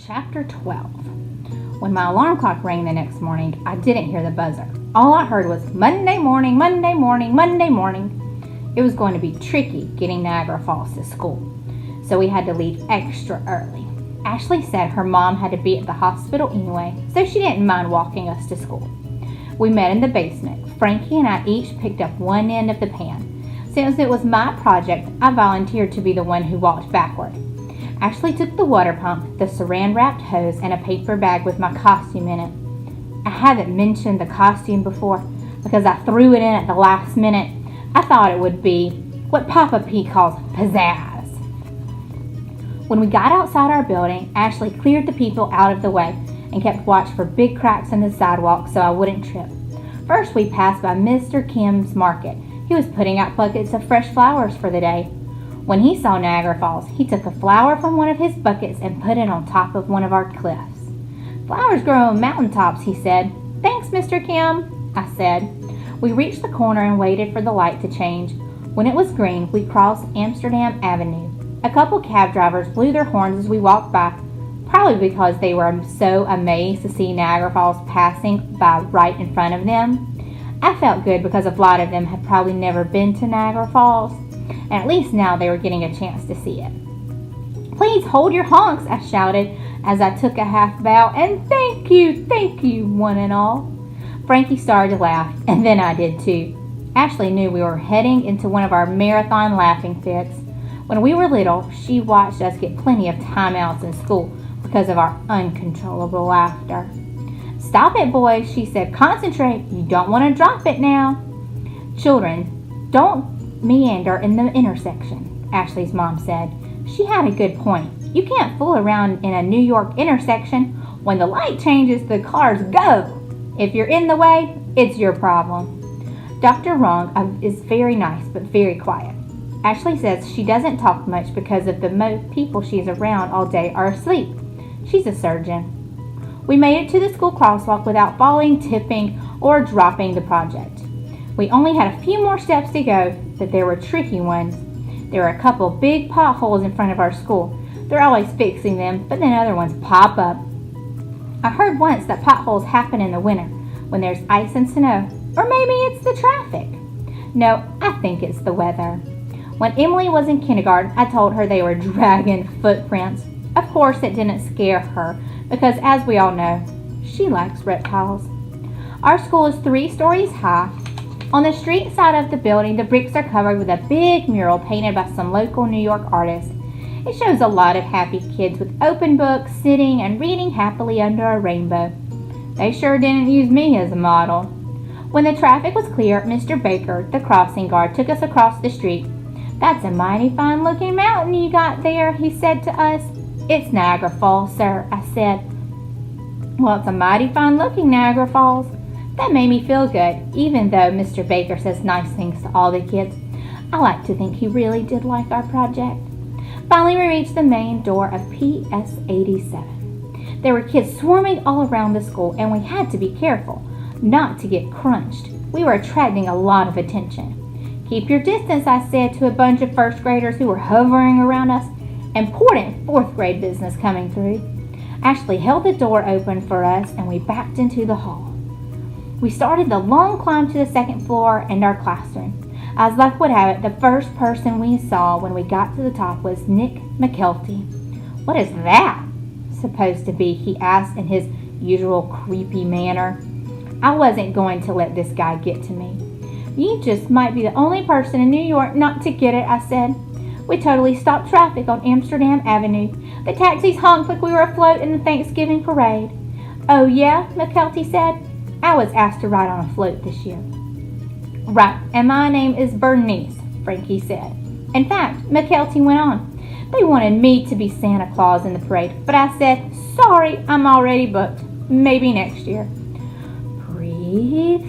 Chapter 12. When my alarm clock rang the next morning, I didn't hear the buzzer. All I heard was Monday morning, Monday morning, Monday morning. It was going to be tricky getting Niagara Falls to school, so we had to leave extra early. Ashley said her mom had to be at the hospital anyway, so she didn't mind walking us to school. We met in the basement. Frankie and I each picked up one end of the pan. Since it was my project, I volunteered to be the one who walked backward. Ashley took the water pump, the saran-wrapped hose, and a paper bag with my costume in it. I haven't mentioned the costume before because I threw it in at the last minute. I thought it would be what Papa P calls pizzazz. When we got outside our building, Ashley cleared the people out of the way and kept watch for big cracks in the sidewalk so I wouldn't trip. First, we passed by Mr. Kim's market. He was putting out buckets of fresh flowers for the day. When he saw Niagara Falls, he took a flower from one of his buckets and put it on top of one of our cliffs. "Flowers grow on mountaintops," he said. "Thanks, Mr. Kim," I said. We reached the corner and waited for the light to change. When it was green, we crossed Amsterdam Avenue. A couple cab drivers blew their horns as we walked by, probably because they were so amazed to see Niagara Falls passing by right in front of them. I felt good because a lot of them had probably never been to Niagara Falls, and at least now they were getting a chance to see it. "Please hold your honks," I shouted as I took a half bow, "and thank you, one and all." Frankie started to laugh, and then I did too. Ashley knew we were heading into one of our marathon laughing fits. When we were little, she watched us get plenty of timeouts in school because of our uncontrollable laughter. "Stop it, boys," she said. "Concentrate. You don't want to drop it now." "Children, don't meander in the intersection," Ashley's mom said. She had a good point. You can't fool around in a New York intersection. When the light changes, the cars go. If you're in the way, it's your problem. Dr. Wrong is very nice but very quiet. Ashley says she doesn't talk much because of the most people she's around all day are asleep. She's a surgeon. We made it to the school crosswalk without falling, tipping, or dropping the project. We only had a few more steps to go, but there were tricky ones. There were a couple big potholes in front of our school. They're always fixing them, but then other ones pop up. I heard once that potholes happen in the winter when there's ice and snow, or maybe it's the traffic. No, I think it's the weather. When Emily was in kindergarten, I told her they were dragon footprints. Of course, it didn't scare her because, as we all know, she likes reptiles. Our school is 3 stories high. On the street side of the building, the bricks are covered with a big mural painted by some local New York artist. It shows a lot of happy kids with open books, sitting and reading happily under a rainbow. They sure didn't use me as a model. When the traffic was clear, Mr. Baker, the crossing guard, took us across the street. "That's a mighty fine-looking mountain you got there," he said to us. "It's Niagara Falls, sir," I said. "Well, it's a mighty fine-looking Niagara Falls." That made me feel good, even though Mr. Baker says nice things to all the kids. I like to think he really did like our project. Finally, we reached the main door of PS 87. There were kids swarming all around the school, and we had to be careful not to get crunched. We were attracting a lot of attention. "Keep your distance," I said to a bunch of first graders who were hovering around us. Important 4th grade business coming through. Ashley held the door open for us, and we backed into the hall. We started the long climb to the 2nd floor and our classroom. As luck would have it, the first person we saw when we got to the top was Nick McKelty. "What is that supposed to be?" he asked in his usual creepy manner. I wasn't going to let this guy get to me. "You just might be the only person in New York not to get it," I said. We totally stopped traffic on Amsterdam Avenue. The taxis honked like we were afloat in the Thanksgiving parade. "Oh yeah?" McKelty said. "I was asked to ride on a float this year." "Right, and my name is Bernice," Frankie said. In fact, McKelty went on, "They wanted me to be Santa Claus in the parade, but I said, 'Sorry, I'm already booked. Maybe next year.'" "Breathe,"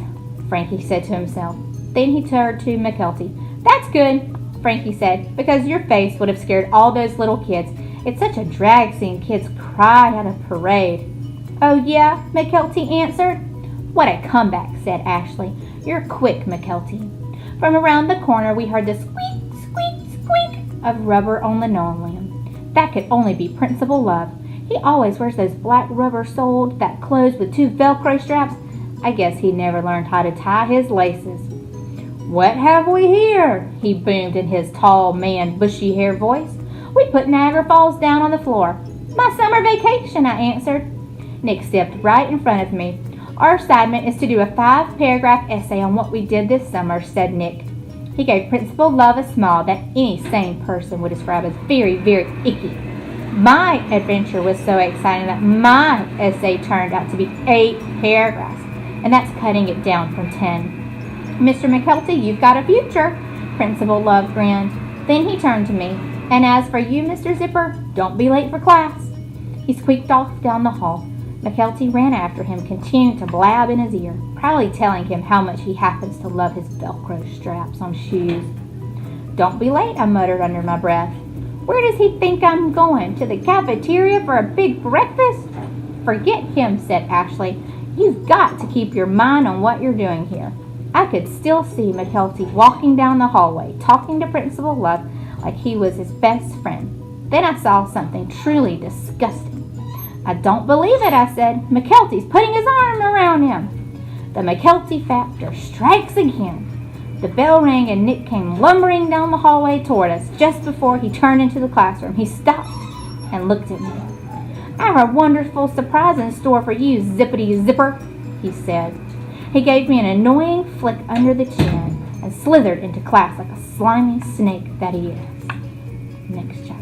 Frankie said to himself. Then he turned to McKelty. "That's good," Frankie said, "because your face would have scared all those little kids. It's such a drag seeing kids cry at a parade." "Oh yeah," McKelty answered. "What a comeback," said Ashley. "You're quick, McKelty." From around the corner, we heard the squeak, squeak, squeak of rubber on linoleum. That could only be Principal Love. He always wears those black rubber-soled that close with 2 Velcro straps. I guess he never learned how to tie his laces. What have we here? He boomed in his tall man, bushy hair voice. We put Niagara Falls down on the floor. My summer vacation, I answered. Nick stepped right in front of me. Our assignment is to do a 5-paragraph essay on what we did this summer, said Nick. He gave Principal Love a smile that any sane person would describe as very, very icky. My adventure was so exciting that my essay turned out to be 8 paragraphs, and that's cutting it down from 10. Mr. McKelty, you've got a future, Principal Love grinned. Then he turned to me. And as for you, Mr. Zipper, don't be late for class. He squeaked off down the hall. McKelty ran after him, continuing to blab in his ear, proudly telling him how much he happens to love his Velcro straps on shoes. Don't be late, I muttered under my breath. Where does he think I'm going? To the cafeteria for a big breakfast? Forget him, said Ashley. You've got to keep your mind on what you're doing here. I could still see McKelty walking down the hallway, talking to Principal Love like he was his best friend. Then I saw something truly disgusting. I don't believe it, I said. McKelty's putting his arm around him. The McKelty factor strikes again. The bell rang and Nick came lumbering down the hallway toward us. Just before he turned into the classroom, he stopped and looked at me. I have a wonderful surprise in store for you, zippity zipper, he said. He gave me an annoying flick under the chin and slithered into class like a slimy snake that he is. Next chapter.